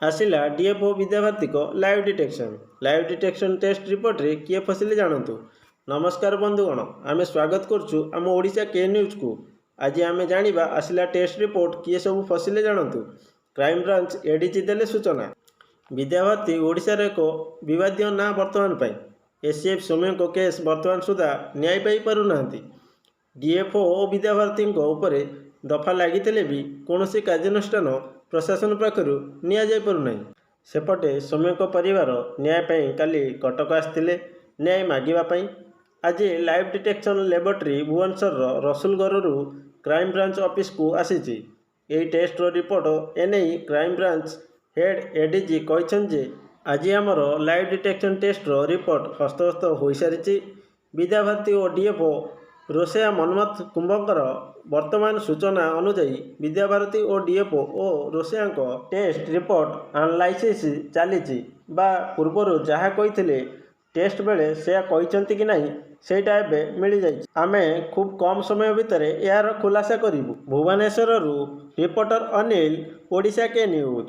आसिला DFO Vidya Bharati को live detection test report रे किए फसिले जानतु। नमस्कार बंधुगण, आमे स्वागत करछु आम ओडिशा के न्यूज को। आज आमे जानिबा आसिला टेस्ट रिपोर्ट किए सब फसिले जानतु। क्राइम ब्रांच एडीजी देले सूचना। विद्याभारती ओडिशा रे को विवादित ना वर्तमान पाई एसीएफ सौम्य को केस वर्तमान सुधा न्याय पाई पारु नांती। डीएफओ और विद्याभारती उपरे दफा लगी भी कौन कार्यानुष्ठान प्रशासन पाखर निना सेपटे सौम्य परिवार न्याय काली कटक आसते न्याय मागिबापी। आज live detection laboratory Bhubaneswar Rasulgarh crime branch office को आसी टेस्ट रिपोर्ट एने क्राइम ब्रांच हेड एडीजी कहते आज आमर लाइव डिटेक्शन टेस्ट रिपोर्ट हस्तगत हो सारी। विद्याभारती और डीएफओ रोसेया मनमथ कुंभकर वर्तमान सूचना अनुजाई विद्याभारती और डीएफओ और रोसेया टेस्ट रिपोर्ट एनालाइसिस चली पूर्वर जहाँ कही टेस्ट बेले से कहते कि नहीं सेटा एवं मिल जाए। आमे खूब कम समय भितर यार खुलासा करूँ। भुवनेश्वर रिपोर्टर अनिल, ओडिशा के न्यूज।